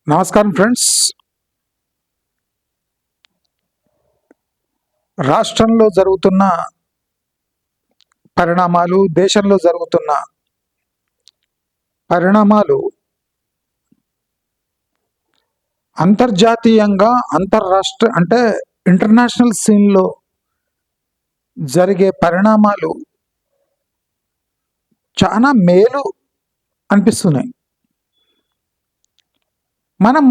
నమస్కారం ఫ్రెండ్స్. రాష్ట్రంలో జరుగుతున్న పరిణామాలు, దేశంలో జరుగుతున్న పరిణామాలు అంతర్జాతీయంగా అంటే ఇంటర్నేషనల్ సీన్లో జరిగే పరిణామాలు చాలా మేలు అనిపిస్తున్నాయి. మనం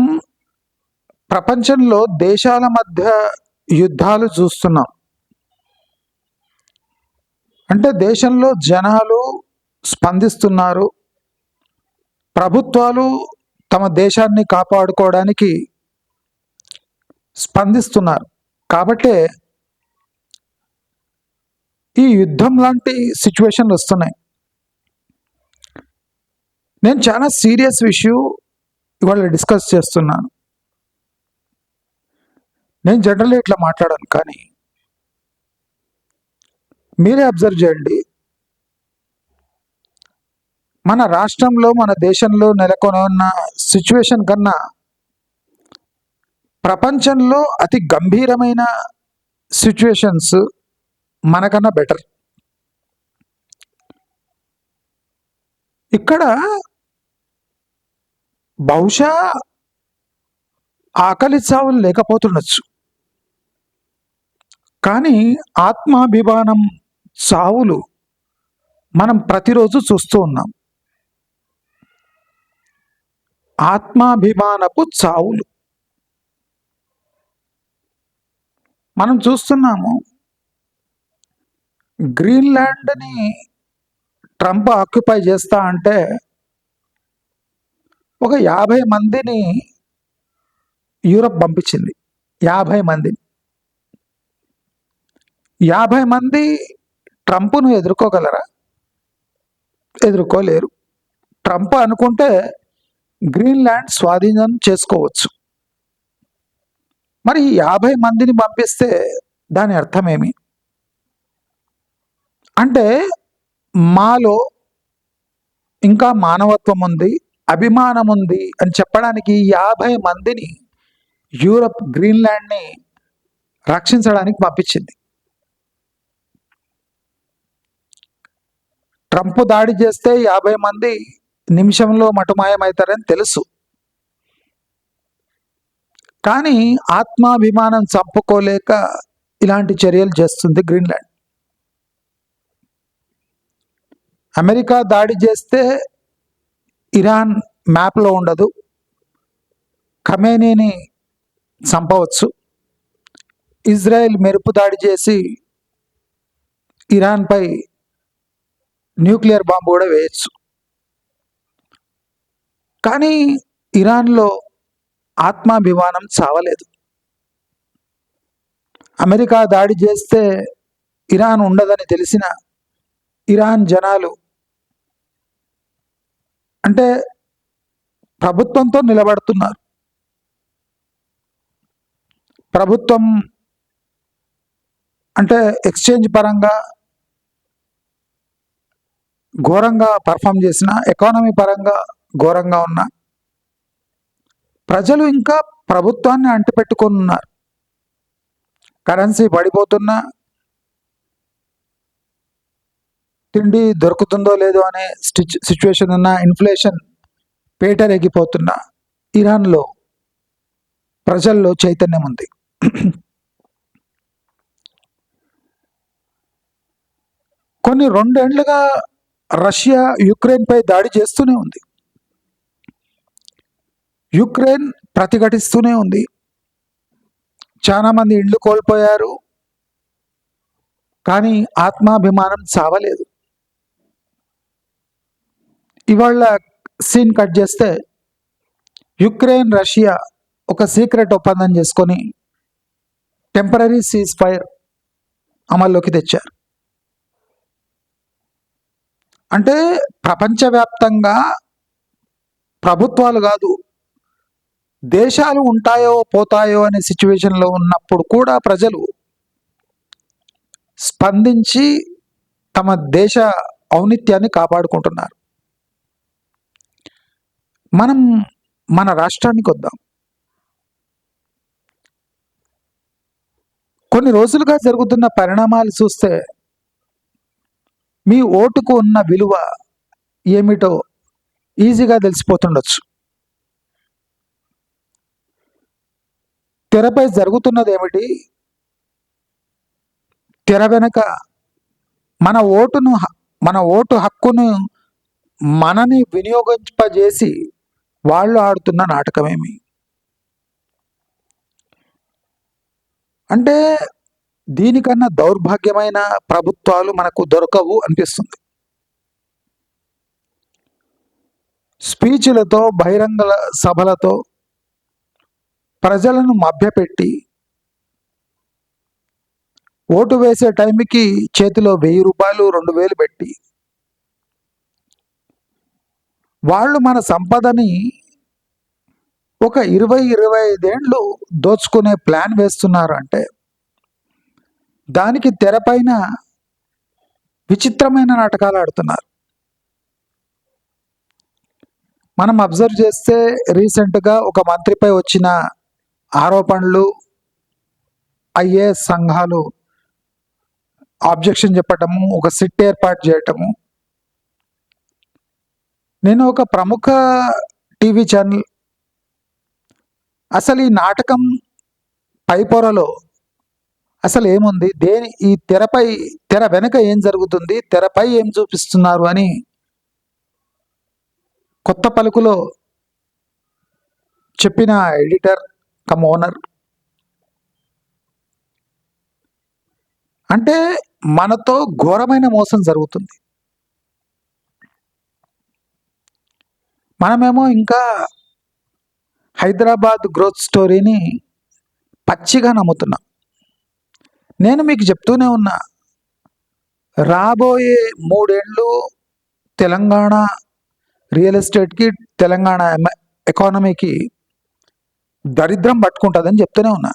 ప్రపంచంలో దేశాల మధ్య యుద్ధాలు చూస్తున్నాం. అంటే దేశంలో జనాలు స్పందిస్తున్నారు, ప్రభుత్వాలు తమ దేశాన్ని కాపాడుకోవడానికి స్పందిస్తున్నారు. కాబట్టే ఈ యుద్ధం లాంటి సిచ్యువేషన్లు వస్తున్నాయి. నేను చాలా సీరియస్ ఇష్యూ ఇవాళ డిస్కస్ చేస్తున్నాను. నేను జనరల్గా ఇట్లా మాట్లాడాను, కానీ మీరే అబ్జర్వ్ చేయండి. మన రాష్ట్రంలో, మన దేశంలో నెలకొని ఉన్న సిచ్యువేషన్ కన్నా ప్రపంచంలో అతి గంభీరమైన సిచ్యువేషన్స్ మనకన్నా బెటర్. ఇక్కడ బహుశా ఆకలి చావులు లేకపోతుండొచ్చు, కానీ ఆత్మాభిమానం చావులు మనం ప్రతిరోజు చూస్తూ ఉన్నాం. ఆత్మాభిమానపు చావులు మనం చూస్తున్నాము. గ్రీన్లాండ్ని ట్రంప్ ఆక్యుపై చేస్తా అంటే ఒక 50 మందిని యూరప్ పంపించింది. 50 మందిని. 50 మంది ట్రంప్ను ఎదుర్కోగలరా? ఎదుర్కోలేరు. ట్రంప్ అనుకుంటే గ్రీన్లాండ్ స్వాధీనం చేసుకోవచ్చు. మరి 50 మందిని పంపిస్తే దాని అర్థమేమి? అంటే మాలో ఇంకా మానవత్వం ఉంది, అభిమానం ఉంది అని చెప్పడానికి 50 మందిని యూరప్ గ్రీన్లాండ్ని రక్షించడానికి పంపించింది. ట్రంప్ దాడి చేస్తే 50 మంది నిమిషంలో మటుమాయమవుతారని తెలుసు, కానీ ఆత్మాభిమానం చంపుకోలేక ఇలాంటి చర్యలు చేస్తుంది గ్రీన్లాండ్. అమెరికా దాడి చేస్తే ఇరాన్ మ్యాప్లో ఉండదు, ఖమేనీని చంపవచ్చు. ఇజ్రాయెల్ మెరుపు దాడి చేసి ఇరాన్పై న్యూక్లియర్ బాంబు కూడా వేయచ్చు. కానీ ఇరాన్లో ఆత్మాభిమానం చావలేదు. అమెరికా దాడి చేస్తే ఇరాన్ ఉండదని తెలిసిన ఇరాన్ జనాలు అంటే ప్రభుత్వంతో నిలబడుతున్నారు. ప్రభుత్వం అంటే ఎక్స్చేంజ్ పరంగా ఘోరంగా పర్ఫామ్ చేసిన, ఎకానమీ పరంగా ఘోరంగా ఉన్న ప్రజలు ఇంకా ప్రభుత్వాన్ని అంటిపెట్టుకొని ఉన్నారు. కరెన్సీ పడిపోతున్నా, తిండి దొరుకుతుందో లేదో అనే సిచ్యువేషన్ ఉన్న, ఇన్ఫ్లేషన్ పేటరెగిపోతున్న ఇరాన్లో ప్రజల్లో చైతన్యం ఉంది. కొన్ని 2 ఏళ్లుగా రష్యా యుక్రెయిన్పై దాడి చేస్తూనే ఉంది. యుక్రెయిన్ ప్రతిఘటిస్తూనే ఉంది. చాలామంది ఇళ్ళు కోల్పోయారు, కానీ ఆత్మాభిమానం చావలేదు. ఇవాళ సీన్ కట్ చేస్తే యుక్రెయిన్ రష్యా ఒక సీక్రెట్ ఒప్పందం చేసుకొని టెంపరరీ సీజ్ ఫైర్ అమల్లోకి తెచ్చారు. అంటే ప్రపంచవ్యాప్తంగా ప్రభుత్వాలు కాదు, దేశాలు ఉంటాయో పోతాయో అనే సిచ్యువేషన్లో ఉన్నప్పుడు కూడా ప్రజలు స్పందించి తమ దేశ ఔన్నత్యాన్ని కాపాడుకుంటున్నారు. మనం మన రాష్ట్రానికి వద్దాం. కొన్ని రోజులుగా జరుగుతున్న పరిణామాలు చూస్తే మీ ఓటుకు ఉన్న విలువ ఏమిటో ఈజీగా తెలిసిపోతుండొచ్చు. తెరపై జరుగుతున్నది ఏమిటి, తెర వెనక మన ఓటు హక్కును మనని వినియోగింపజేసి వాళ్ళు ఆడుతున్న నాటకమేమి అంటే దీనికన్నా దౌర్భాగ్యమైన ప్రభుత్వాలు మనకు దొరకవు అనిపిస్తుంది. స్పీచ్లతో, బహిరంగ సభలతో ప్రజలను మభ్యపెట్టి ఓటు వేసే టైంకి చేతిలో 1000 రూపాయలు 2000 పెట్టి వాళ్ళు మన సంపదని ఒక 20-25 ఏళ్ళు దోచుకునే ప్లాన్ వేస్తున్నారు. అంటే దానికి తెరపైన విచిత్రమైన నాటకాలు ఆడుతున్నారు. మనం అబ్జర్వ్ చేస్తే రీసెంట్గా ఒక మంత్రిపై వచ్చిన ఆరోపణలు, ఐఏఎస్ సంఘాలు ఆబ్జెక్షన్ చెప్పటము, ఒక సిట్ ఏర్పాటు చేయటము. నేను ఒక ప్రముఖ టీవీ ఛానల్ అసలు ఈ నాటకం పైపొరలో అసలు ఏముంది, ఈ తెర వెనక ఏం జరుగుతుంది, తెరపై ఏం చూపిస్తున్నారు అని కొత్త పలుకులో చెప్పిన ఎడిటర్ కమ్ ఓనర్ అంటే మనతో ఘోరమైన మోసం జరుగుతుంది. మనమేమో ఇంకా హైదరాబాద్ గ్రోత్ స్టోరీని పచ్చిగా నమ్ముతున్నాం. నేను మీకు చెప్తూనే ఉన్నా, రాబోయే 3 ఏళ్ళు తెలంగాణ రియల్ ఎస్టేట్కి, తెలంగాణ ఎకానమీకి దరిద్రం పట్టుకుంటుందని చెప్తూనే ఉన్నా.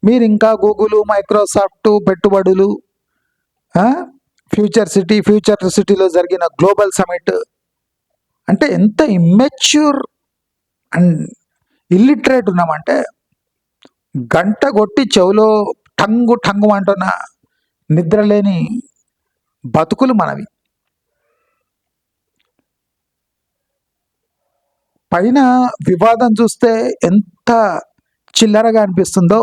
మీరు ఇంకా గూగుల్, మైక్రోసాఫ్ట్ పెట్టుబడులు, ఫ్యూచర్ సిటీలో జరిగిన గ్లోబల్ సమిట్ అంటే ఎంత ఇమ్మెచ్యూర్ అండ్ ఇల్లిటరేట్ ఉన్నామంటే గంట కొట్టి చెవులో టంగు టంగు అంటున్న నిద్రలేని బతుకులు మనవి. పైన వివాదం చూస్తే ఎంత చిల్లరగా అనిపిస్తుందో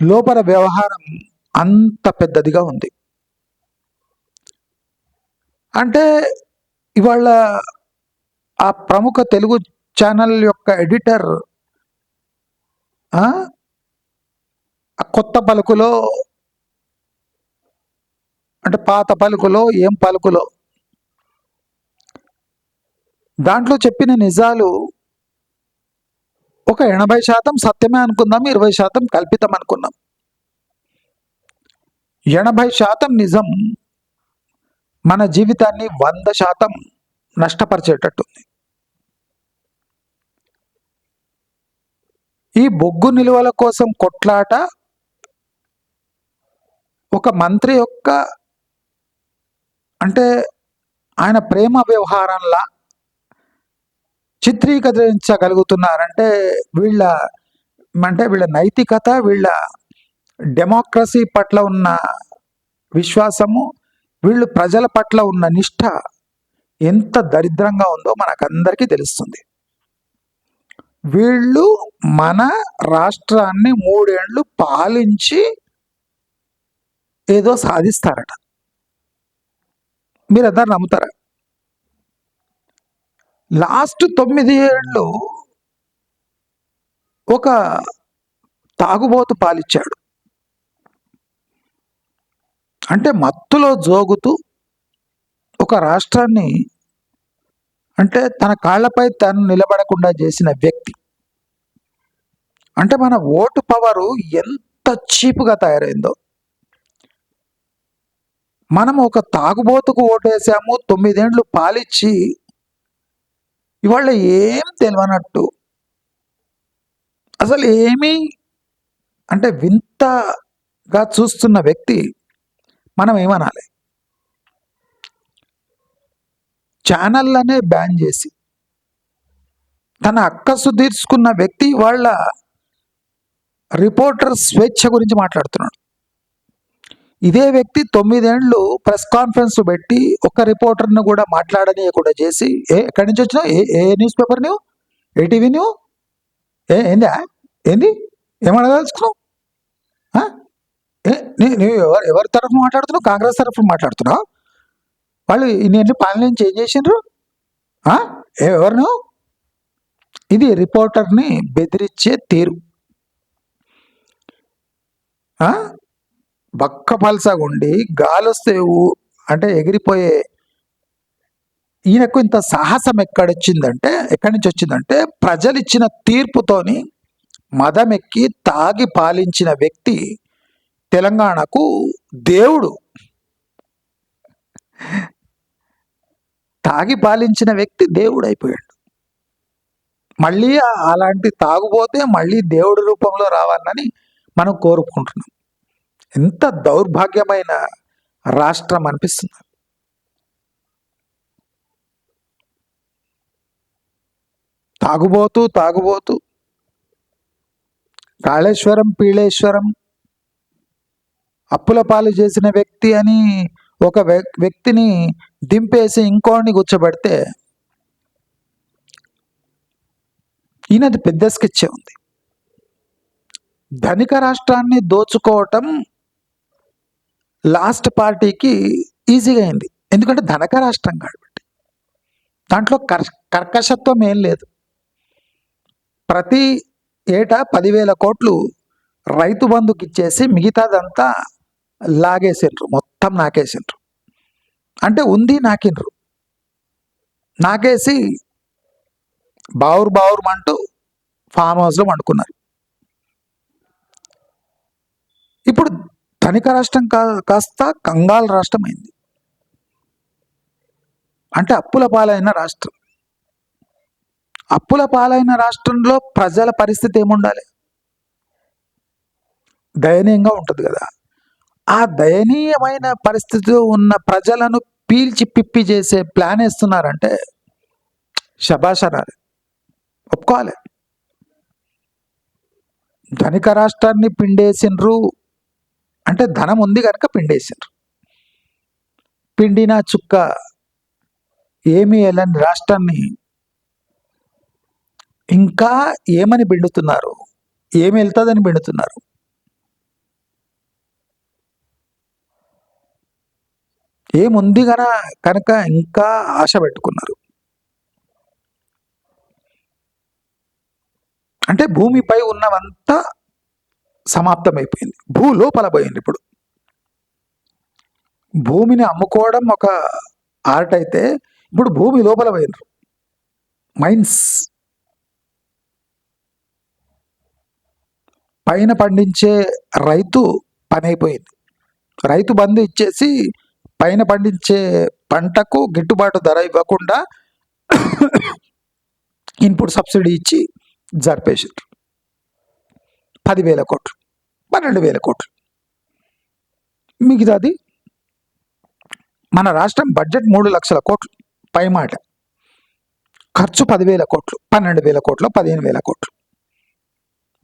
లోపల వ్యవహారం అంత పెద్దదిగా ఉంది. అంటే ఇవాళ ఆ ప్రముఖ తెలుగు ఛానల్ యొక్క ఎడిటర్ ఆ కొత్త పలుకులో అంటే పాత పలుకులో ఏం పలుకులో దాంట్లో చెప్పిన నిజాలు ఒక 80% సత్యమే అనుకుందాం, 20% కల్పితం అనుకున్నాం. 80% నిజం మన జీవితాన్ని 100% నష్టపరిచేటట్టుంది. ఈ బొగ్గు నిల్వల కోసం కొట్లాట ఒక మంత్రి యొక్క అంటే ఆయన ప్రేమ వ్యవహారంలా చిత్రీకరించగలుగుతున్నారంటే వీళ్ళ నైతికత, వీళ్ళ డెమోక్రసీ పట్ల ఉన్న విశ్వాసము, వీళ్ళు ప్రజల పట్ల ఉన్న నిష్ఠ ఎంత దరిద్రంగా ఉందో మనకందరికీ తెలుస్తుంది. వీళ్ళు మన రాష్ట్రాన్ని 3 ఏళ్ళు పాలించి ఏదో సాధిస్తారట. మీరందరూ నమ్ముతారా? లాస్ట్ 9 ఏళ్ళు ఒక తాగుబోతు పాలిచ్చాడు. అంటే మత్తులో జోగుతూ ఒక రాష్ట్రాన్ని అంటే తన కాళ్లపై తను నిలబడకుండా చేసిన వ్యక్తి. అంటే మన ఓటు పవరు ఎంత చీపుగా తయారైందో. మనం ఒక తాగుబోతుకు ఓటేసాము, 9 ఏళ్ళు పాలిచ్చి ఇవాళ ఏం తెలియనట్టు, అసలు ఏమీ అంటే వింతగా చూస్తున్న వ్యక్తి మనం ఏమనాలి? ఛానళ్ళనే బ్యాన్ చేసి తన అక్కసు తీర్చుకున్న వ్యక్తి వాళ్ళ రిపోర్టర్ స్వేచ్ఛ గురించి మాట్లాడుతున్నాడు. ఇదే వ్యక్తి 9 ఏళ్ళు ప్రెస్ కాన్ఫరెన్స్ పెట్టి ఒక రిపోర్టర్ను కూడా మాట్లాడనీయకుండా చేసి ఎక్కడి నుంచి వచ్చినావు, ఏ న్యూస్ పేపర్ నువ్వు, ఏటీవీ నువ్వు, ఏందా, ఏంది, ఏమడదలుచుకున్నావు, నువ్వు ఎవరి తరఫున మాట్లాడుతున్నావు, కాంగ్రెస్ తరఫున మాట్లాడుతున్నావు, వాళ్ళు ఇన్ని పాలన నుంచి ఏం చేసిండ్రు, ఎవరు నువ్వు? ఇది రిపోర్టర్ని బెదిరించే తీరు. బక్క పల్సగుండి గాలొస్తే అంటే ఎగిరిపోయే ఈయనకు ఇంత సాహసం ఎక్కడి నుంచి వచ్చిందంటే ప్రజలు ఇచ్చిన తీర్పుతోని మదమెక్కి తాగి పాలించిన వ్యక్తి తెలంగాణకు దేవుడు. తాగి పాలించిన వ్యక్తి దేవుడు అయిపోయాడు. మళ్ళీ అలాంటి తాగుపోతే మళ్ళీ దేవుడి రూపంలో రావాలని మనం కోరుకుంటున్నాం. ఎంత దౌర్భాగ్యమైన రాష్ట్రం అనిపిస్తుంది. తాగుబోతూ కాళేశ్వరం పీళేశ్వరం అప్పుల పాలు చేసిన వ్యక్తి అని ఒక వ్యక్తిని దింపేసి ఇంకోని కూర్చోబెడితే ఈయనది పెద్ద స్కెచ్చే ఉంది. ధనిక రాష్ట్రాన్ని దోచుకోవటం లాస్ట్ పార్టీకి ఈజీగా అయింది. ఎందుకంటే ధనిక రాష్ట్రం కాబట్టి దాంట్లో కర్కశత్వం ఏం లేదు. ప్రతి ఏటా 10,000 కోట్లు రైతు బంధుకి ఇచ్చేసి మిగతాదంతా లాగేసిండ్రు, మొత్తం నాకేసిండ్రు. అంటే ఉంది నాకిండ్రు, నాకేసి బావురు ఫామ్ హౌస్లో వండుకున్నారు. ఇప్పుడు ధనిక రాష్ట్రం కాస్త కంగాల్ రాష్ట్రం అయింది. అంటే అప్పుల పాలైన రాష్ట్రం. అప్పుల పాలైన రాష్ట్రంలో ప్రజల పరిస్థితి ఏముండాలి? దయనీయంగా ఉంటుంది కదా. ఆ దయనీయమైన పరిస్థితిలో ఉన్న ప్రజలను పీల్చి పిప్పి చేసే ప్లాన్ వేస్తున్నారంటే శభాషరాలు ఒప్పుకోవాలి. ధనిక రాష్ట్రాన్ని పిండేసిండ్రు అంటే ధనం ఉంది కనుక పిండేసిండ్రు. పిండిన చుక్క ఏమీ వెళ్ళని రాష్ట్రాన్ని ఇంకా ఏమని పిండుతున్నారు, ఏమి వెళ్తుందని పిండుతున్నారు. ఏముంది కనుక ఇంకా ఆశ పెట్టుకున్నారు. అంటే భూమిపై ఉన్నవంతా సమాప్తమైపోయింది. లోపల పోయింది. ఇప్పుడు భూమిని అమ్ముకోవడం ఒక ఆర్ట్ అయితే ఇప్పుడు భూమి లోపల పోయినరు. మైన్స్ పైన పండించే రైతు పని అయిపోయింది. రైతు బంధు ఇచ్చేసి పైన పండించే పంటకు గిట్టుబాటు ధర ఇవ్వకుండా ఇన్పుట్ సబ్సిడీ ఇచ్చి జరిపేసారు. 10,000 కోట్లు, 12,000 కోట్లు. మిగతాది మన రాష్ట్రం బడ్జెట్ 3 లక్షల కోట్లు పై మాట, ఖర్చు 10,000 కోట్లు, 12,000 కోట్లు, 15,000 కోట్లు.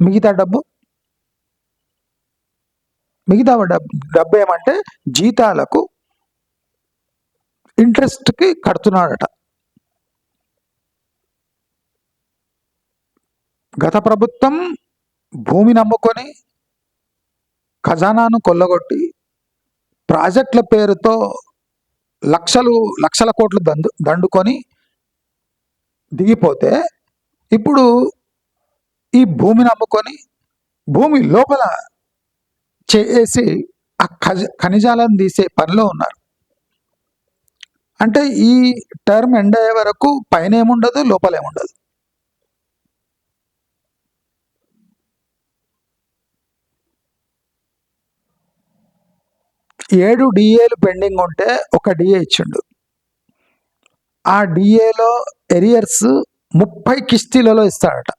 మిగతా డబ్బు ఏమంటే జీతాలకు ఇంట్రెస్ట్కి కడుతున్నాడట. గత ప్రభుత్వం భూమిని నమ్ముకొని ఖజానాను కొల్లగొట్టి ప్రాజెక్టుల పేరుతో లక్షల కోట్లు దండుకొని దిగిపోతే ఇప్పుడు ఈ భూమిని అమ్ముకొని భూమి లోపల చేసి ఆ ఖనిజాలను తీసే పనిలో ఉన్నారు. అంటే ఈ టర్మ్ ఎండ్ అయ్యే వరకు పైన ఏముండదు, లోపల ఏముండదు. ఏడు డిఏలు పెండింగ్ ఉంటే ఒక డిఏ ఇచ్చిండు. ఆ డిఏలో ఎరియర్స్ 30 కిస్తీలలో ఇస్తాడట.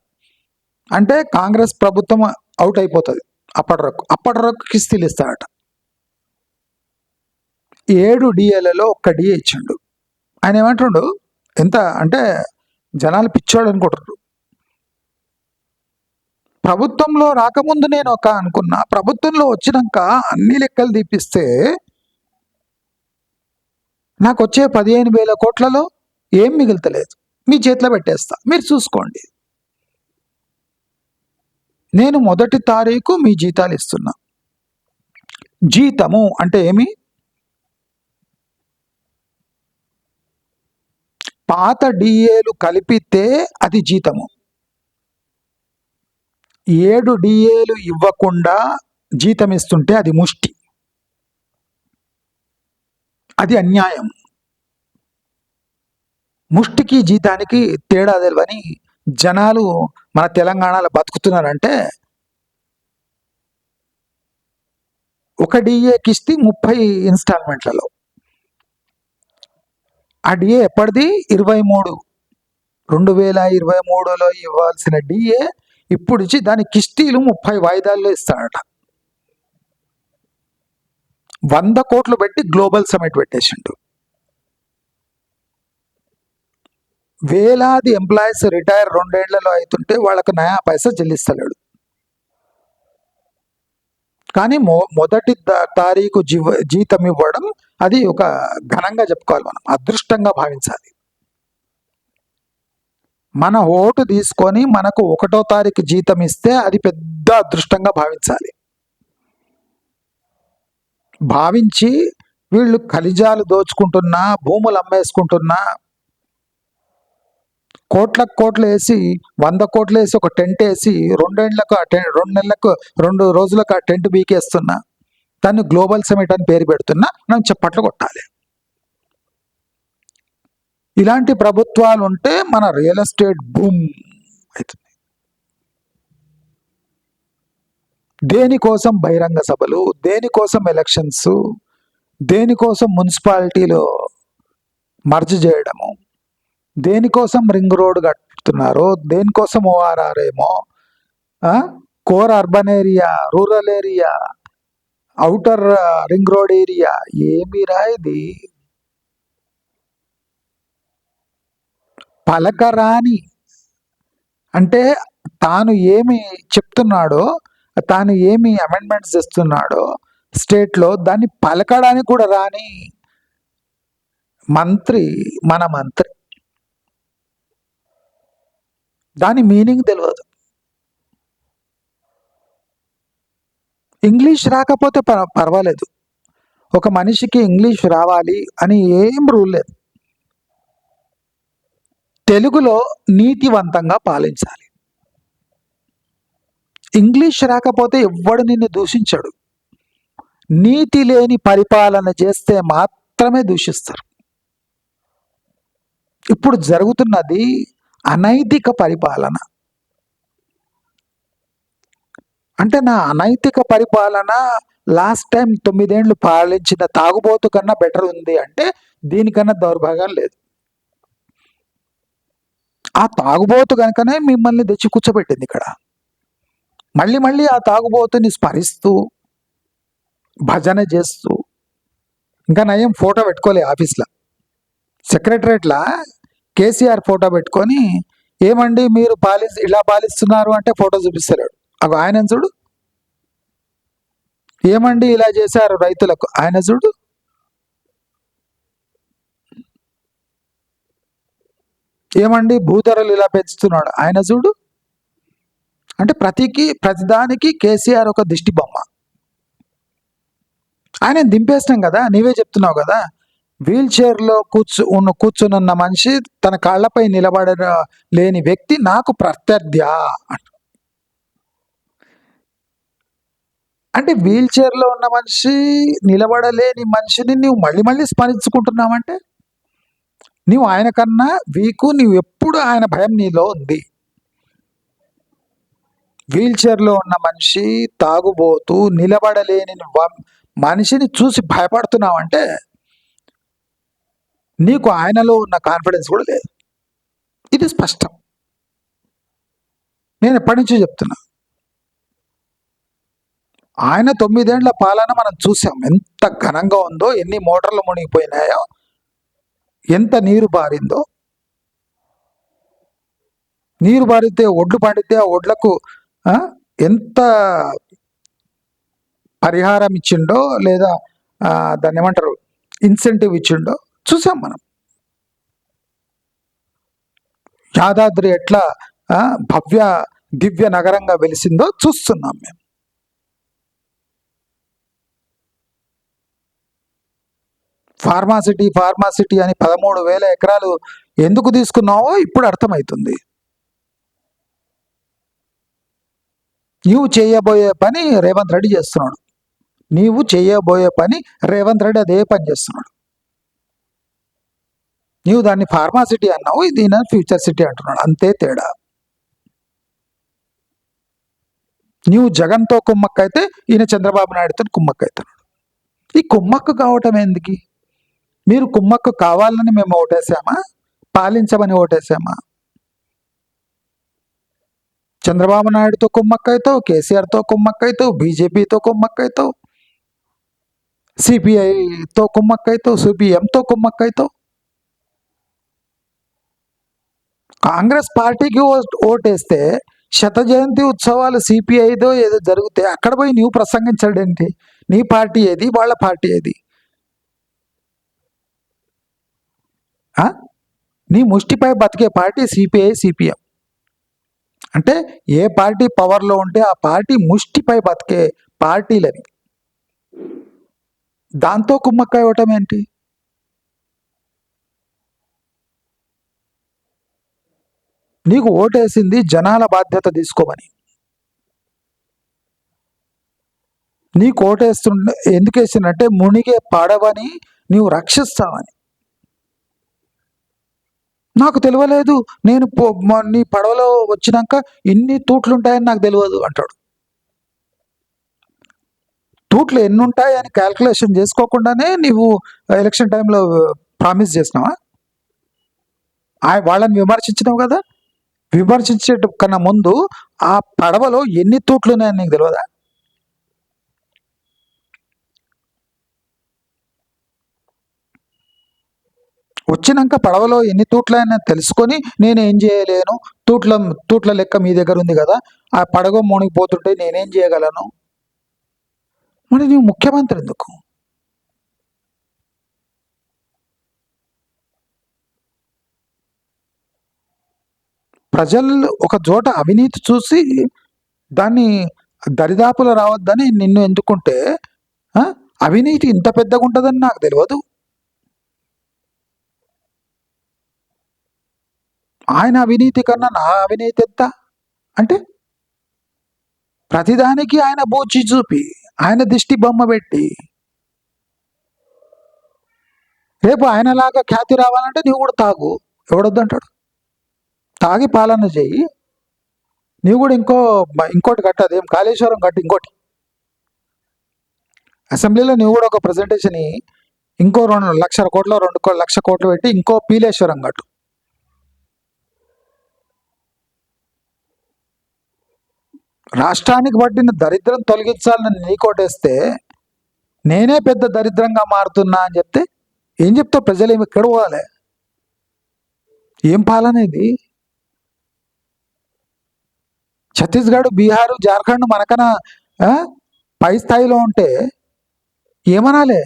అంటే కాంగ్రెస్ ప్రభుత్వం అవుట్ అయిపోతుంది. అప్పటి వరకు కిస్తీలు ఇస్తాడట. 7 డిఏలలో ఒక్క డిఏ ఇచ్చిండు. ఆయన ఏమంటుండు, ఎంత అంటే జనాలు పిచ్చోళ్ళు అనుకుంటారు. ప్రభుత్వంలో రాకముందు నేను ఒక అనుకున్నా, ప్రభుత్వంలో వచ్చినాక అన్ని లెక్కలు తీపిస్తే నాకు వచ్చే 15,000 కోట్లలో ఏం మిగులుతలేదు. మీ చేతిలో పెట్టేస్తా, మీరు చూసుకోండి. నేను 1 తారీఖు మీ జీతాలు ఇస్తున్నా. జీతము అంటే ఏమి? పాత డిఏలు కలిపితే అది జీతము. 7 డిఏలు ఇవ్వకుండా జీతం ఇస్తుంటే అది ముష్టి, అది అన్యాయం. ముష్టికి జీతానికి తేడా తెలియని జనాలు మన తెలంగాణలో బతుకుతున్నారంటే, ఒక డిఏ కిస్తీ 30 ఇన్స్టాల్మెంట్లలో. ఆ డిఏ ఎప్పటిది? 2023లో ఇవ్వాల్సిన డిఏ ఇప్పుడు ఇచ్చి దాని కిస్తీలు 30 వాయిదాల్లో ఇస్తాడట. 100 కోట్లు పెట్టి గ్లోబల్ సమిట్ పెట్టేసిండు. వేలాది ఎంప్లాయీస్ రిటైర్ 2 ఏళ్లలో అవుతుంటే వాళ్ళకు నయా పైసా చెల్లిస్తలేడు. కానీ 1 తారీఖు జీతం ఇవ్వడం అది ఒక ఘనంగా చెప్పుకోవాలి, మనం అదృష్టంగా భావించాలి. మన ఓటు తీసుకొని మనకు 1వ తారీఖు జీతం ఇస్తే అది పెద్ద అదృష్టంగా భావించాలి. భావించి వీళ్ళు ఖనిజాలు దోచుకుంటున్నా, భూములు అమ్మేసుకుంటున్నా, కోట్లు వేసి 100 కోట్లు వేసి ఒక టెంట్ వేసి 2 నెలలకు 2 రోజులకు ఆ టెంట్ బీకేస్తున్నా, దాన్ని గ్లోబల్ సమిట్ అని పేరు పెడుతున్నా, మనం చప్పట్లు కొట్టాలి. ఇలాంటి ప్రభుత్వాలు ఉంటే మన రియల్ ఎస్టేట్ బూమ్ అవుతుంది. దేనికోసం బహిరంగ సభలు, దేనికోసం ఎలక్షన్స్, దేనికోసం మున్సిపాలిటీలో మర్జ్ చేయడము, దేనికోసం రింగ్ రోడ్ కట్టుతున్నారు, దేనికోసం ORR ఏమో, core urban area, rural area, outer ring road area, ఏమిరా ఇది? పలకరాని అంటే తాను ఏమి చెప్తున్నాడో, తాను ఏమి అమెండ్మెంట్స్ చేస్తున్నాడో స్టేట్లో, దాన్ని పలకడానికి కూడా రాని మంత్రి మన మంత్రి. దాని మీనింగ్ తెలియదు. ఇంగ్లీష్ రాకపోతే పర్వాలేదు, ఒక మనిషికి ఇంగ్లీష్ రావాలి అని ఏం రూల్ లేదు. తెలుగులో నీతివంతంగా పాలించాలి. ఇంగ్లీష్ రాకపోతే ఎవ్వడు నిన్ను దూషించడు. నీతి లేని పరిపాలన చేస్తే మాత్రమే దూషిస్తారు. ఇప్పుడు జరుగుతున్నది అనైతిక పరిపాలన. అంటే నా అనైతిక పరిపాలన లాస్ట్ టైం 9 ఏళ్ళు పాలించిన తాగుబోతు కన్నా బెటర్ ఉంది అంటే దీనికన్నా దౌర్భాగ్యం లేదు. ఆ తాగుబోతు కనుకనే మిమ్మల్ని తెచ్చి కూర్చోబెట్టింది ఇక్కడ. మళ్ళీ ఆ తాగుబోతుని స్మరిస్తూ భజన చేస్తూ, ఇంకా నయం ఫోటో పెట్టుకోలే ఆఫీస్లో, సెక్రటరేట్లా కేసీఆర్ ఫోటో పెట్టుకొని, ఏమండి మీరు ఇలా పాలిస్తున్నారు అంటే ఫోటో చూపిస్తలేడు. అగో ఆయన చూడు, ఏమండి ఇలా చేశారు రైతులకు, ఆయన చూడు. ఏమండి భూధరలు ఇలా పెంచుతున్నాడు, ఆయన చూడు. అంటే ప్రతిదానికి కేసీఆర్ ఒక దిష్టి బొమ్మ. ఆయన దింపేసినాం కదా, నీవే చెప్తున్నావు కదా. వీల్ చైర్లో కూర్చునున్న మనిషి, తన కాళ్లపై నిలబడలేని వ్యక్తి నాకు ప్రత్యర్థి అంటే వీల్ చైర్లో ఉన్న మనిషి, నిలబడలేని మనిషిని నువ్వు మళ్ళీ స్మరించుకుంటున్నావంటే నువ్వు ఆయన కన్నా వీకు, నువ్వు ఎప్పుడు ఆయన భయం నీలో ఉంది. వీల్ చైర్లో ఉన్న మనిషి, తాగుబోతూ, నిలబడలేని మనిషిని చూసి భయపడుతున్నావంటే నీకు ఆయనలో ఉన్న కాన్ఫిడెన్స్ కూడా లేదు. ఇది స్పష్టం. నేను ఎప్పటి నుంచో చెప్తున్నా. ఆయన 9 ఏళ్ల పాలన మనం చూసాం, ఎంత ఘనంగా ఉందో, ఎన్ని మోటార్లు మునిగిపోయినాయో, ఎంత నీరు బారిందో. నీరు బారితే ఒడ్లు పండితే ఆ ఒడ్లకు ఎంత పరిహారం ఇచ్చిండో లేదా దాన్ని ఏమంటారు ఇన్సెంటివ్ ఇచ్చిండో చూసాం మనం. యాదాద్రి ఎట్లా భవ్య దివ్య నగరంగా వెలిసిందో చూస్తున్నాం మేము. ఫార్మాసిటీ అని 13,000 ఎకరాలు ఎందుకు తీసుకున్నావో ఇప్పుడు అర్థమవుతుంది. నీవు చేయబోయే పని రేవంత్ రెడ్డి చేస్తున్నాడు. నీవు చేయబోయే పని రేవంత్ రెడ్డి అదే పని చేస్తున్నాడు. నీవు దాన్ని ఫార్మాసిటీ అన్నావు, దీని ఫ్యూచర్ సిటీ అంటున్నాడు, అంతే తేడా. నీవు జగన్తో కుమ్మక్కైతే ఈయన చంద్రబాబు నాయుడుతో కుమ్మక్కవుతున్నాడు. ఈ కుమ్మక్కు కావటం ఎందుకు? మీరు కుమ్మక్కు కావాలని మేము ఓటేసామా, పాలించమని ఓటేసామా? చంద్రబాబు నాయుడుతో కుమ్మక్కైతావు, కేసీఆర్తో కుమ్మక్కైతావు, బీజేపీతో కుమ్మక్కైతావు, సిపిఐతో కుమ్మక్కైతావు, సిపిఎంతో కుమ్మక్కైతావు. కాంగ్రెస్ పార్టీకి ఓటేస్తే శత జయంతి ఉత్సవాలు సిపిఐదో ఏదో జరిగితే అక్కడ పోయి నీవు ప్రసంగించడేంటి? నీ పార్టీ ఏది, వాళ్ళ పార్టీ ఏది? నీ ముష్టిపై బతికే పార్టీ సిపిఐ సిపిఎం. అంటే ఏ పార్టీ పవర్లో ఉంటే ఆ పార్టీ ముష్టిపై బతికే పార్టీలని. దాంతో కుమ్మక్క ఇవ్వటం ఏంటి? నీకు ఓటేసింది జనాల బాధ్యత తీసుకోమని. నీకు ఎందుకు వేసిందంటే మునిగే పడవని నీవు రక్షిస్తావని. నాకు తెలియలేదు, నేను నీ పడవలో వచ్చినాక ఇన్ని తూట్లు ఉంటాయని నాకు తెలియదు అంటాడు. తూట్లు ఎన్ని ఉంటాయని క్యాల్కులేషన్ చేసుకోకుండానే నీవు ఎలక్షన్ టైంలో ప్రామిస్ చేసినావా? వాళ్ళని విమర్శించినావు కదా, విమర్శించే కన్నా ముందు ఆ పడవలో ఎన్ని తూట్లు ఉన్నాయని నీకు తెలియదా? వచ్చినాక పడవలో ఎన్ని తూట్లైనా తెలుసుకొని నేనేం చేయలేను, తూట్ల లెక్క మీ దగ్గర ఉంది కదా, ఆ పడవ మునిగిపోతుంటే నేనేం చేయగలను? మరి నీవు ముఖ్యమంత్రి ఎందుకు? ప్రజలు ఒక చోట అవినీతి చూసి దాన్ని దరిదాపులో రావద్దని నిన్ను ఎందుకుంటే అవినీతి ఇంత పెద్దగా ఉంటుందని నాకు తెలియదు. ఆయన అవినీతి కన్నా నా అవినీతి ఎంత అంటే ప్రతిదానికి ఆయన బూచి చూపి ఆయన దిష్టి బొమ్మ పెట్టి రేపు ఆయనలాగా ఖ్యాతి రావాలంటే నీవు కూడా తాగు, ఎవడొద్దంటాడు? తాగి పాలన చెయ్యి. నీవు కూడా ఇంకోటి కట్టు, అదేం కాళేశ్వరం కట్టు, ఇంకోటి అసెంబ్లీలో నువ్వు కూడా ఒక ప్రజెంటేషన్ ఇంకో 2,00,000 కోట్లు 2,00,000 కోట్లు పెట్టి ఇంకో పీలేశ్వరం కట్టు. రాష్ట్రానికి పట్టిన దరిద్రం తొలగించాలని నీకోటేస్తే నేనే పెద్ద దరిద్రంగా మారుతున్నా అని చెప్తే ఏం చెప్తావు? ప్రజలు ఏమి ఎక్కడ పోవాలి? ఏం పాలన ఇది? ఛత్తీస్గఢ్, బీహారు, జార్ఖండ్ మనకన్నా పై స్థాయిలో ఉంటే ఏమనాలి?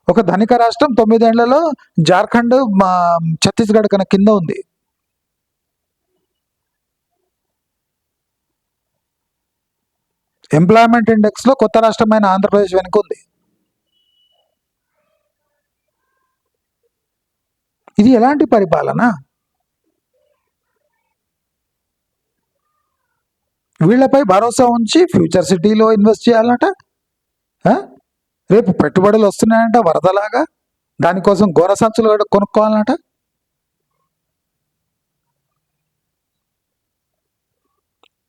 ఒక ధనిక రాష్ట్రం 9 ఏళ్లలో జార్ఖండ్ ఛత్తీస్గఢ్ కన్నా కింద ఉంది. ఎంప్లాయ్మెంట్ ఇండెక్స్లో కొత్త రాష్ట్రమైన ఆంధ్రప్రదేశ్ వెనుక ఉంది. ఇది ఎలాంటి పరిపాలన? వీళ్ళపై భరోసా ఉంచి ఫ్యూచర్ సిటీలో ఇన్వెస్ట్ చేయాలట. రేపు పెట్టుబడులు వస్తున్నాయంట వరదలాగా, దానికోసం ఘోర సంచులు కొనుక్కోవాలన్నట.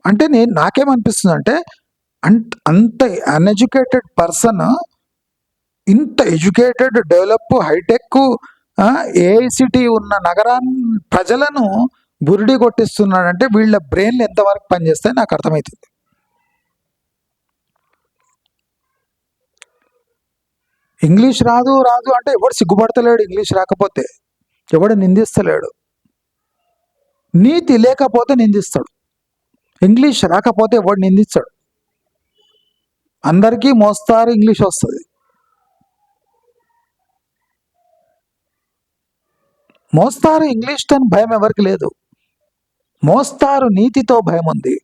అంటే నాకేమనిపిస్తుంది అంటే అంత అన్ఎడ్యుకేటెడ్ పర్సన్ ఇంత ఎడ్యుకేటెడ్, డెవలప్, హైటెక్, ఏఐసిటీ ఉన్న నగరాన్ని ప్రజలను బురిడి కొట్టిస్తున్నాడంటే వీళ్ళ బ్రెయిన్లు ఎంతవరకు పనిచేస్తాయి నాకు అర్థమవుతుంది. ఇంగ్లీష్ రాదు అంటే ఎవడు సిగ్గుపడతలేడు, ఇంగ్లీష్ రాకపోతే ఎవడు నిందిస్తలేడు. నీతి లేకపోతే నిందిస్తాడు. ఇంగ్లీష్ రాకపోతే వాడు నిందిస్తాడు. అందరికీ మోస్తారు ఇంగ్లీష్ వస్తుంది. మోస్తారు ఇంగ్లీష్తో భయం ఎవరికి లేదు. మోస్తారు నీతితో భయం ఉంది.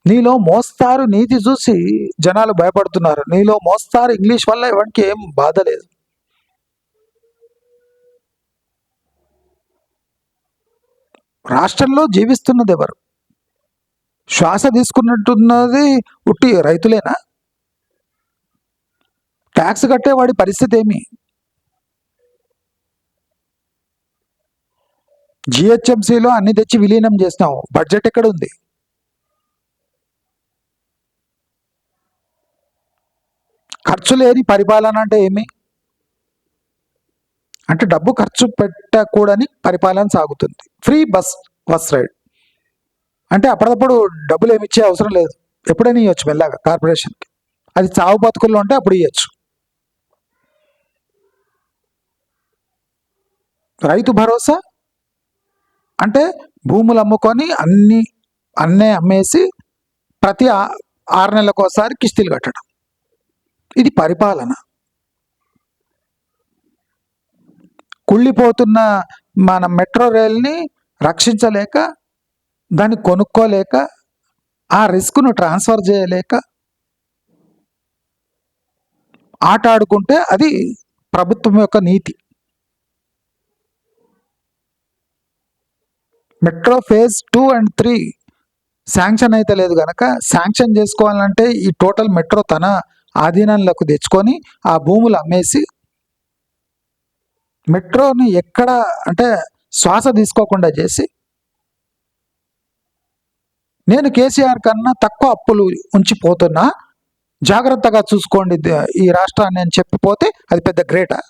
నీలో మోస్తారు నీతి చూసి జనాలు భయపడుతున్నారు. నీలో మోస్తారు ఇంగ్లీష్ వల్ల ఎవరికి ఏం బాధ లేదు. రాష్ట్రంలో జీవిస్తున్నది ఎవరు? శ్వాస తీసుకున్నట్టున్నది ఉట్టి రైతులేనా? ట్యాక్స్ కట్టేవాడి పరిస్థితి ఏమి? జిహెచ్ఎంసీలో అన్ని తెచ్చి విలీనం చేసినావు, బడ్జెట్ ఎక్కడ ఉంది? ఖర్చు లేని పరిపాలన అంటే ఏమి? అంటే డబ్బు ఖర్చు పెట్టకూడని పరిపాలన సాగుతుంది. ఫ్రీ బస్ రైడ్ అంటే అప్పుడప్పుడు డబ్బులు ఏమి ఇచ్చే అవసరం లేదు, ఎప్పుడైనా ఇవ్వచ్చు మెల్లగా కార్పొరేషన్కి. అది చావు బతుకుల్లో ఉంటే అప్పుడు ఇవ్వచ్చు. రైతు భరోసా అంటే భూములు అమ్ముకొని అన్నీ అమ్మేసి ప్రతి 6 నెలలకు ఒకసారి కిస్తీలు కట్టడం. ఇది పరిపాలన. కుళ్ళిపోతున్న మన మెట్రో రైల్ని రక్షించలేక, దాన్ని కొనుక్కోలేక, ఆ రిస్క్ను ట్రాన్స్ఫర్ చేయలేక ఆట ఆడుకుంటే అది ప్రభుత్వం యొక్క నీతి. మెట్రో ఫేజ్ 2 and 3 శాంక్షన్ అయితే లేదు కనుక, శాంక్షన్ చేసుకోవాలంటే ఈ టోటల్ మెట్రో తన ఆధీనంలోకి తెచ్చుకొని ఆ భూములు అమ్మేసి మెట్రోని ఎక్కడ అంటే శ్వాస తీసుకోకుండా చేసి, నేను కేసీఆర్ కన్నా తక్కువ అప్పులు ఉంచిపోతున్నా, జాగ్రత్తగా చూసుకోండి ఈ రాష్ట్రాన్ని అని చెప్పిపోతే అది పెద్ద గ్రేటా?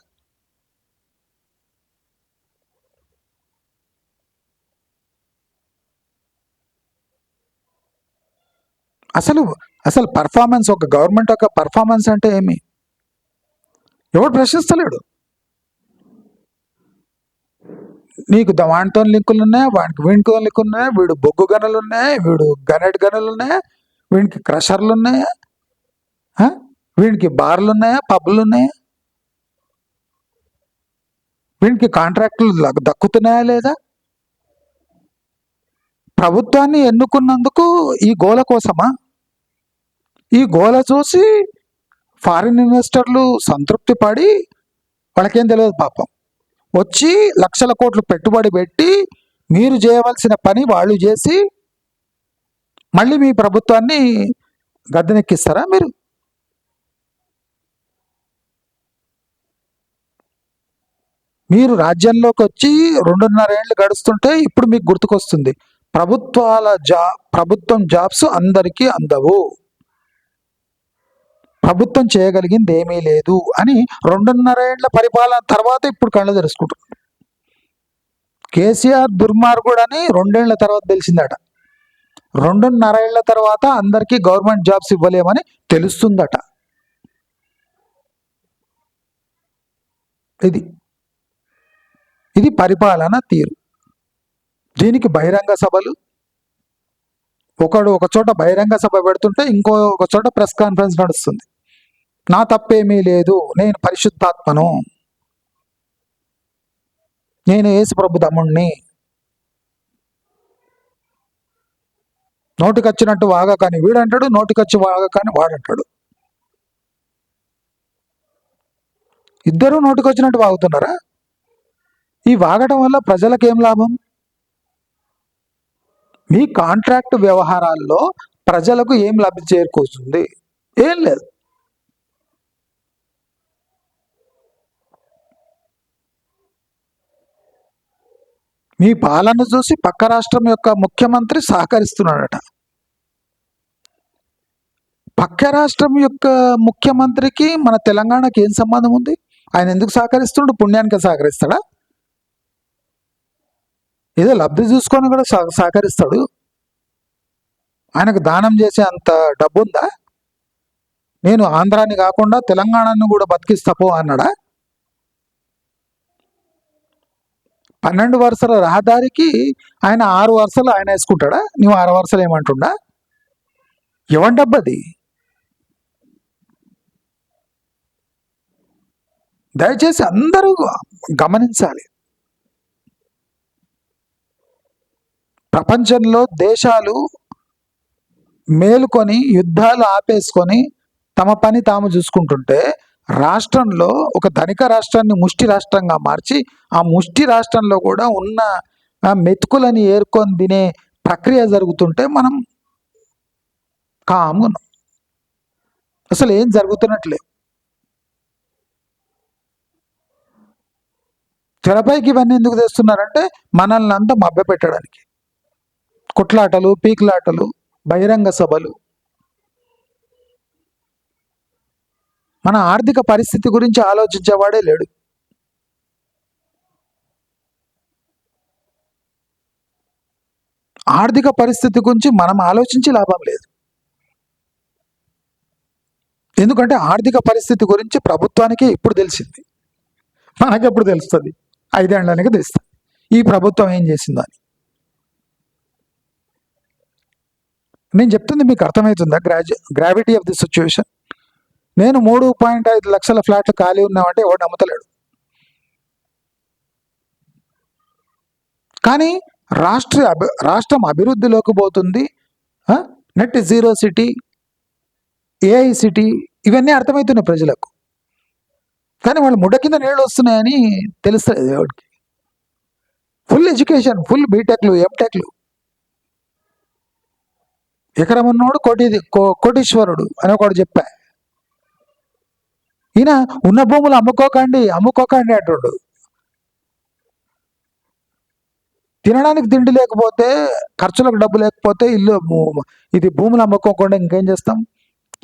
అసలు పర్ఫార్మెన్స్, ఒక గవర్నమెంట్ యొక్క పర్ఫార్మెన్స్ అంటే ఏమి? ఎవడు ప్రశ్నిస్తలేడు. నీకు వానితో లింకులు ఉన్నాయి, వీడితో లింకులు ఉన్నాయి, వీడు బొగ్గు గనులు ఉన్నాయి, వీడు గనెట్ గనులు ఉన్నాయా, వీడికి క్రషర్లు ఉన్నాయా, వీడికి బార్లు ఉన్నాయా, పబ్లు ఉన్నాయా, వీడికి కాంట్రాక్టులు దక్కుతున్నాయా లేదా? ప్రభుత్వాన్ని ఎన్నుకున్నందుకు ఈ గోల కోసమా? ఈ గోల చూసి ఫారిన్ ఇన్వెస్టర్లు సంతృప్తి పడి, వాళ్ళకేం తెలియదు పాపం, వచ్చి లక్షల కోట్లు పెట్టుబడి పెట్టి మీరు చేయవలసిన పని వాళ్ళు చేసి మళ్ళీ మీ ప్రభుత్వాన్ని గద్దెనెక్కిస్తారా మీరు? మీరు రాజ్యంలోకి వచ్చి 2.5 ఏళ్ళు గడుస్తుంటే ఇప్పుడు మీకు గుర్తుకొస్తుంది ప్రభుత్వం జాబ్స్ అందరికీ అందవు, ప్రభుత్వం చేయగలిగింది ఏమీ లేదు అని 2.5 ఏళ్ల పరిపాలన తర్వాత ఇప్పుడు కళ్ళు తెరుచుకుంటున్నాడు. కేసీఆర్ దుర్మార్గుడని 2 ఏళ్ల తర్వాత తెలిసిందట. 2.5 ఏళ్ల తర్వాత అందరికీ గవర్నమెంట్ జాబ్స్ ఇవ్వలేమని తెలుస్తుందట. ఇది పరిపాలన తీరు. దీనికి బహిరంగ సభలు, ఒక చోట బహిరంగ సభ పెడుతుంటే ఒక చోట ప్రెస్ కాన్ఫరెన్స్ నడుస్తుంది. నా తప్పేమీ లేదు, నేను పరిశుద్ధాత్మను, నేను యేసు ప్రభు తమ్ముణ్ణి, నోటికొచ్చినట్టు వాగకని వీడంటాడు, నోటికొచ్చి వాగకని వాడంటాడు. ఇద్దరూ నోటికొచ్చినట్టు వాగుతున్నారా? ఈ వాగటం వల్ల ప్రజలకు ఏం లాభం? మీ కాంట్రాక్ట్ వ్యవహారాల్లో ప్రజలకు ఏం లబ్ధి చేకూరుతుంది? ఏం లేదు. మీ పాలన చూసి పక్క రాష్ట్రం యొక్క ముఖ్యమంత్రి సహకరిస్తున్నాడట. పక్క రాష్ట్రం యొక్క ముఖ్యమంత్రికి మన తెలంగాణకి ఏం సంబంధం ఉంది? ఆయన ఎందుకు సహకరిస్తున్నాడు? పుణ్యానికి సహకరిస్తాడా? ఏదో లబ్ధి చూసుకొని కూడా సహకరిస్తాడు. ఆయనకు దానం చేసే అంత డబ్బు ఉందా? నేను ఆంధ్రాని కాకుండా తెలంగాణను కూడా బతికిస్తా పో అన్నాడా? 12 వరుసల రహదారికి ఆయన 6 వరుసలు ఆయన వేసుకుంటాడా? నువ్వు 6 వరుసలు ఏమంటుండా? ఎవరి డబ్బది? దయచేసి అందరూ గమనించాలి. ప్రపంచంలో దేశాలు మేలుకొని యుద్ధాలు ఆపేసుకొని తమ పని తాము చూసుకుంటుంటే, రాష్ట్రంలో ఒక ధనిక రాష్ట్రాన్ని ముష్టి రాష్ట్రంగా మార్చి ఆ ముష్టి రాష్ట్రంలో కూడా ఉన్న మెతుకులని ఏరుకొని తినే ప్రక్రియ జరుగుతుంటే మనం కామును. అసలు ఏం జరుగుతున్నట్లే. తెరపైకి ఇవన్నీ ఎందుకు తెస్తున్నారంటే మనల్ని అంతా మభ్యపెట్టడానికి. కొట్లాటలు, పీకులాటలు, బహిరంగ సభలు. మన ఆర్థిక పరిస్థితి గురించి ఆలోచించేవాడే లేడు. ఆర్థిక పరిస్థితి గురించి మనం ఆలోచించి లాభం లేదు. ఎందుకంటే ఆర్థిక పరిస్థితి గురించి ప్రభుత్వానికి ఇప్పుడు తెలిసింది, మనకెప్పుడు తెలుస్తుంది? 5 ఏళ్ళనికి తెలుస్తుంది ఈ ప్రభుత్వం ఏం చేసిందో అని. నేను చెప్తుంది మీకు అర్థమవుతుందా? Gravity of the situation. నేను 3.5 లక్షల ఫ్లాట్లు ఖాళీ ఉన్నామంటే ఎవడు నమ్మతలేడు. కానీ రాష్ట్రం అభివృద్ధిలోకి పోతుంది. Net zero city, AI city, ఇవన్నీ అర్థమవుతున్నాయి ప్రజలకు. కానీ వాళ్ళు ముడ్డ కింద నీళ్ళు వస్తున్నాయని తెలుస్తుంది ఎవరికి. ఫుల్ ఎడ్యుకేషన్, ఫుల్ బీటెక్లు, ఎంటెక్లు. ఎకరం ఉన్నోడు కోటీశ్వరుడు అని ఒకడు చెప్పా. ఈయన ఉన్న భూములు అమ్ముకోకండి అంటుండు. తినడానికి తిండి లేకపోతే, ఖర్చులకు డబ్బు లేకపోతే ఇది భూములు అమ్ముకోకుండా ఇంకేం చేస్తాం?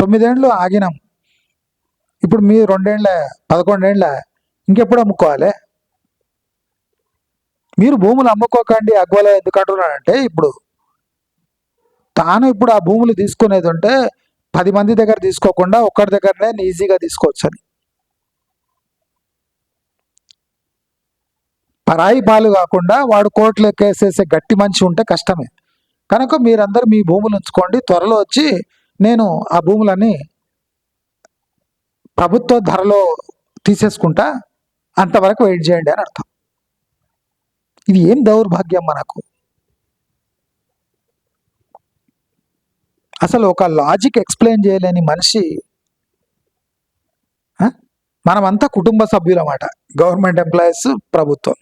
9 ఏళ్ళు ఆగినాం. ఇప్పుడు మీరు 2 ఏళ్ళ 11 ఏళ్ళ ఇంకెప్పుడు అమ్ముకోవాలి? మీరు భూములు అమ్ముకోకండి అగ్వల ఎందుకు అంటున్నాడంటే, ఇప్పుడు ఆ భూములు తీసుకునేది ఉంటే 10 మంది దగ్గర తీసుకోకుండా ఒక్కడి దగ్గరనే ఈజీగా తీసుకోవచ్చు అని. పరాయి పాలు కాకుండా వాడు కోర్టులో కేసేసే గట్టి మనిషి ఉంటే కష్టమే. కనుక మీరందరూ మీ భూములు ఉంచుకోండి, త్వరలో వచ్చి నేను ఆ భూములన్నీ ప్రభుత్వ ధరలో తీసేసుకుంటా, అంతవరకు వెయిట్ చేయండి అని అర్థం. ఇది ఏం దౌర్భాగ్యం మనకు. అసలు ఒక లాజిక్ ఎక్స్ప్లెయిన్ చేయలేని మనిషి. మనమంతా కుటుంబ సభ్యులన్నమాట, గవర్నమెంట్ ఎంప్లాయీస్, ప్రభుత్వం.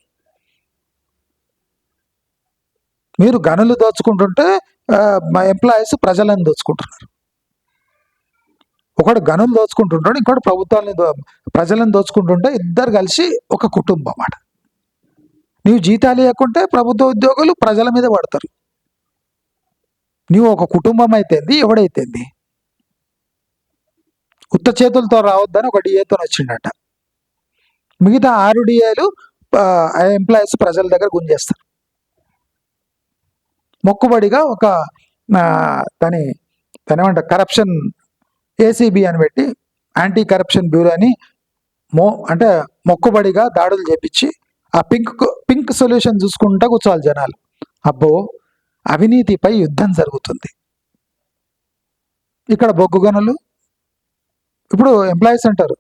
మీరు గనులు దోచుకుంటుంటే ఎంప్లాయీస్ ప్రజలను దోచుకుంటున్నారు. ఒకడు గనులు దోచుకుంటుంటాడు, ఇంకోటి ప్రజలను దోచుకుంటుంటే ఇద్దరు కలిసి ఒక కుటుంబం అన్నమాట. నీవు జీతాలు ఇవ్వకుంటే ప్రభుత్వ ఉద్యోగులు ప్రజల మీద పడతారు. నీవు ఒక కుటుంబం అయితేంది, ఎవడైతేంది. ఉత్త చేతులతో రావద్దని ఒక డిఏతో వచ్చిండట. మిగతా 6 డిఏలు ఎంప్లాయీస్ ప్రజల దగ్గర గుంజేస్తారు. మొక్కుబడిగా ఒక దాని ఏమంటారు, కరప్షన్ ఏసీబీ అని పెట్టి, యాంటీ కరప్షన్ బ్యూరో అని అంటే మొక్కుబడిగా దాడులు చేపించి ఆ పింక్ సొల్యూషన్ చూసుకుంటా కూర్చోవాలి జనాలు. అబ్బో, అవినీతిపై యుద్ధం జరుగుతుంది. ఇక్కడ బొగ్గు గనులు. ఇప్పుడు ఎంప్లాయీస్ అంటారు,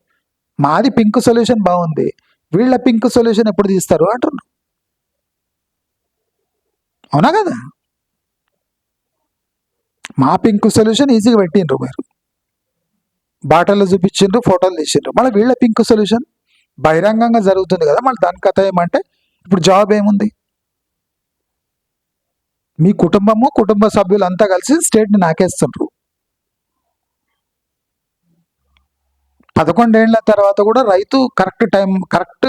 మాది పింక్ సొల్యూషన్ బాగుంది, వీళ్ళ పింక్ సొల్యూషన్ ఎప్పుడు తీస్తారు అంటున్నారు. అవునా కదా? మా పింక్ సొల్యూషన్ ఈజీగా పెట్టిండ్రు, మీరు బాటలు చూపించిండ్రు, ఫోటోలు తీసిండ్రు. మళ్ళీ వీళ్ళ పింక్ సొల్యూషన్ బహిరంగంగా జరుగుతుంది కదా, మళ్ళీ దాని కథ ఏమంటే ఇప్పుడు జాబ్ ఏముంది? మీ కుటుంబ సభ్యులు అంతా కలిసి స్టేట్ని నాకేస్తుండ్రు. 11 ఏళ్ల తర్వాత కూడా రైతు కరెక్ట్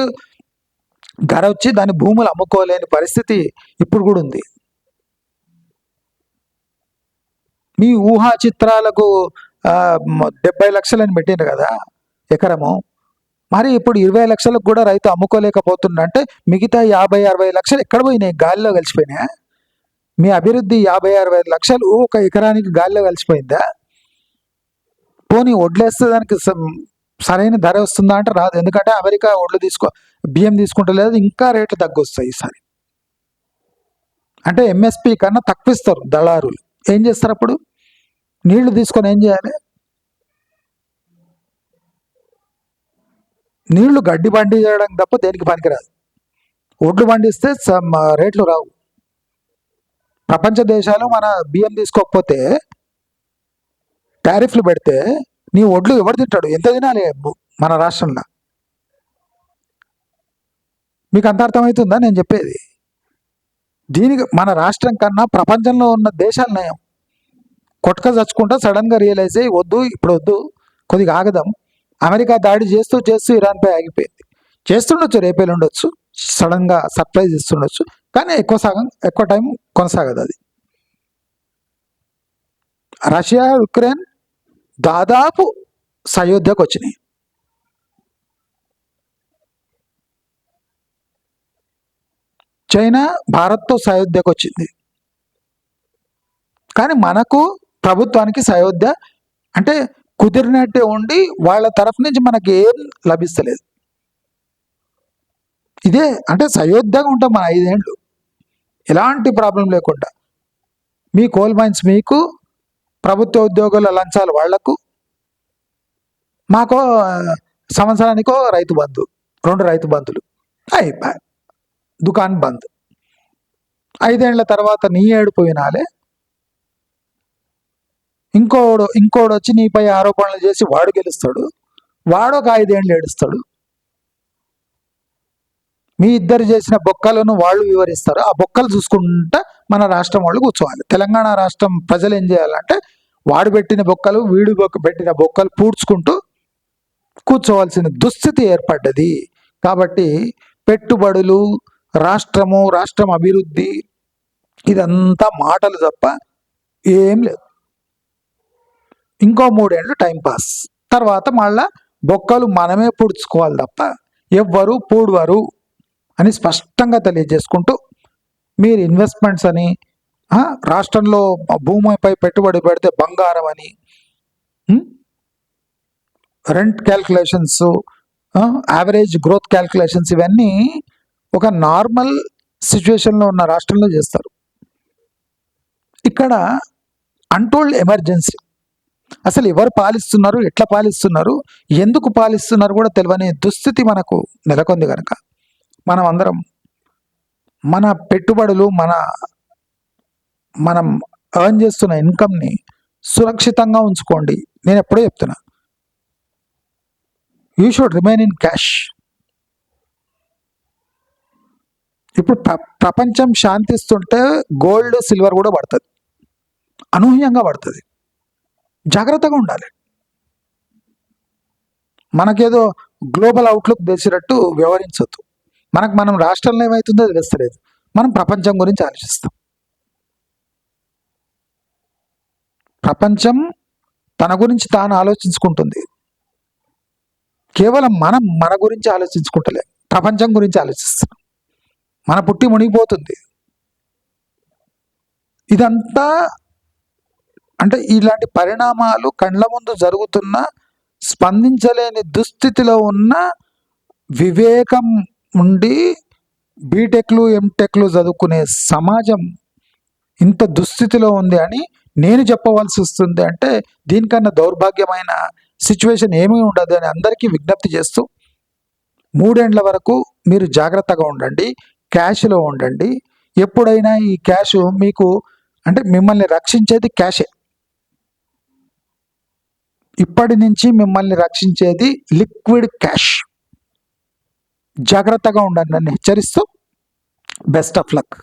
ధర వచ్చి దాని భూములు అమ్ముకోలేని పరిస్థితి ఇప్పుడు కూడా ఉంది. మీ ఊహా చిత్రాలకు 70 లక్షలని పెట్టిండ్రు కదా ఎకరము. మరి ఇప్పుడు 20 లక్షలకు కూడా రైతు అమ్ముకోలేకపోతుందంటే మిగతా 50-60 లక్షలు ఎక్కడ పోయినాయి? గాలిలో కలిసిపోయినాయా? మీ అభివృద్ధి 50-60 లక్షలు ఒక ఎకరానికి గాలిలో కలిసిపోయిందా? పోనీ వడ్లేస్తే దానికి సరైన ధర వస్తుందా అంటే రాదు. ఎందుకంటే అమెరికా బియ్యం తీసుకుంటలేదు, ఇంకా రేట్లు తగ్గొస్తాయి ఈసారి. అంటే ఎంఎస్పి కన్నా తక్కువ ఇస్తారు దళారులు. ఏం చేస్తారు అప్పుడు? నీళ్లు తీసుకొని ఏం చేయాలి? నీళ్లు గడ్డి బండి చేయడం తప్ప దేనికి పనికిరాదు. ఒడ్లు పండిస్తే రేట్లు రావు. ప్రపంచ దేశాలు మన బియ్యం తీసుకోకపోతే టారిఫ్లు పెడితే నీ ఒడ్లు ఎవరు తింటాడు? ఎంత తినాలి మన రాష్ట్రంలో? మీకు అంత అర్థమవుతుందా నేను చెప్పేది? దీనికి మన రాష్ట్రం కన్నా ప్రపంచంలో ఉన్న దేశాలు నయం. కొట్టుక చచ్చుకుంటా సడన్గా రియలైజ్ అయ్యి వద్దు, ఇప్పుడు వద్దు, కొద్దిగా ఆగదాం. అమెరికా దాడి చేస్తూ చేస్తూ ఇరాన్పై ఆగిపోయింది. చేస్తుండొచ్చు, రేపేలు ఉండొచ్చు, సడన్గా సర్ప్రైజ్ ఇస్తుండొచ్చు, కానీ ఎక్కువ టైం కొనసాగదు అది. రష్యా యుక్రెయిన్ దాదాపు సయోధ్యకు వచ్చినాయి. చైనా భారత్తో సయోధ్యకు వచ్చింది. కానీ మనకు ప్రభుత్వానికి సయోధ్య అంటే కుదిరినట్టే ఉండి వాళ్ళ తరఫు నుంచి మనకి ఏం లభిస్తలేదు. ఇదే అంటే సయోధ్యగా ఉంటాం మన 5 ఏళ్ళు, ఎలాంటి ప్రాబ్లం లేకుండా. మీ కోల్ మైన్స్ మీకు, ప్రభుత్వ ఉద్యోగుల లంచాలు వాళ్లకు, మాకో సంవత్సరానికో రైతు బంధు, 2 రైతు బంధులు అయిపోయి దుకాన్ బంద్. 5 ఏళ్ల తర్వాత నీ ఏడిపోయినాలే, ఇంకోడు వచ్చి నీపై ఆరోపణలు చేసి వాడు గెలుస్తాడు, వాడు ఒక 5 ఏళ్ళు ఏడుస్తాడు. మీ ఇద్దరు చేసిన బొక్కలను వాళ్ళు వివరిస్తారు. ఆ బొక్కలు చూసుకుంటా మన రాష్ట్రం వాళ్ళు కూర్చోవాలి. తెలంగాణ రాష్ట్రం ప్రజలు ఏం చేయాలంటే వాడు పెట్టిన బొక్కలు వీడు పెట్టిన బొక్కలు పూడ్చుకుంటూ కూర్చోవలసిన దుస్థితి ఏర్పడ్డది. కాబట్టి పెట్టుబడులు, రాష్ట్రం అభివృద్ధి ఇదంతా మాటలు తప్ప ఏం లేదు. ఇంకో 3 ఏళ్ళు టైంపాస్, తర్వాత మళ్ళా బొక్కలు మనమే పూడ్చుకోవాలి తప్ప ఎవ్వరు పూడవరు అని స్పష్టంగా తెలియజేసుకుంటూ, మీరు ఇన్వెస్ట్మెంట్స్ అని, రాష్ట్రంలో భూమిపై పెట్టుబడి పెడితే బంగారం అని, rent calculations, average growth calculations, ఇవన్నీ ఒక నార్మల్ సిచ్యువేషన్లో ఉన్న రాష్ట్రంలో చేస్తారు. ఇక్కడ అన్టోల్డ్ ఎమర్జెన్సీ, అసలు ఎవరు పాలిస్తున్నారు, ఎట్లా పాలిస్తున్నారు, ఎందుకు పాలిస్తున్నారు కూడా తెలియని దుస్థితి మనకు నెలకొంది. కనుక మనం అందరం మన పెట్టుబడులు, మనం ఎర్న్ చేస్తున్న ఇన్కమ్ని సురక్షితంగా ఉంచుకోండి. నేను ఎప్పుడూ చెప్తున్నా, you should remain in cash. ఇప్పుడు ప్రపంచం శాంతిస్తుంటే గోల్డ్, సిల్వర్ కూడా పడుతుంది, అనూహ్యంగా పడుతుంది. జాగ్రత్తగా ఉండాలి. మనకేదో గ్లోబల్ అవుట్లుక్ తెలిసినట్టు వ్యవహరించవద్దు. మనం రాష్ట్రంలో ఏమవుతుందో తెలుస్తలేదు, మనం ప్రపంచం గురించి ఆలోచిస్తాం. ప్రపంచం తన గురించి తాను ఆలోచించుకుంటుంది, కేవలం మన గురించి ఆలోచించుకుంటలే, ప్రపంచం గురించి ఆలోచిస్తాం. మన పుట్టి మునిగిపోతుంది. ఇదంతా అంటే ఇలాంటి పరిణామాలు కళ్ళ ముందు జరుగుతున్న, స్పందించలేని దుస్థితిలో ఉన్న, వివేకం ఉండి బీటెక్లు ఎంటెక్లు చదువుకునే సమాజం ఇంత దుస్థితిలో ఉంది అని నేను చెప్పవలసి వస్తుంది. అంటే దీనికన్నా దౌర్భాగ్యమైన సిచ్యువేషన్ ఏమీ ఉండదు అని అందరికీ విజ్ఞప్తి చేస్తూ, 3 ఏళ్ల వరకు మీరు జాగ్రత్తగా ఉండండి, క్యాష్లో ఉండండి. ఎప్పుడైనా ఈ క్యాష్ మీకు అంటే మిమ్మల్ని రక్షించేది క్యాషే. ఇప్పటి నుంచి మిమ్మల్ని రక్షించేది లిక్విడ్ క్యాష్. జాగ్రత్తగా ఉండండి అని హెచ్చరిస్తూ, బెస్ట్ ఆఫ్ లక్.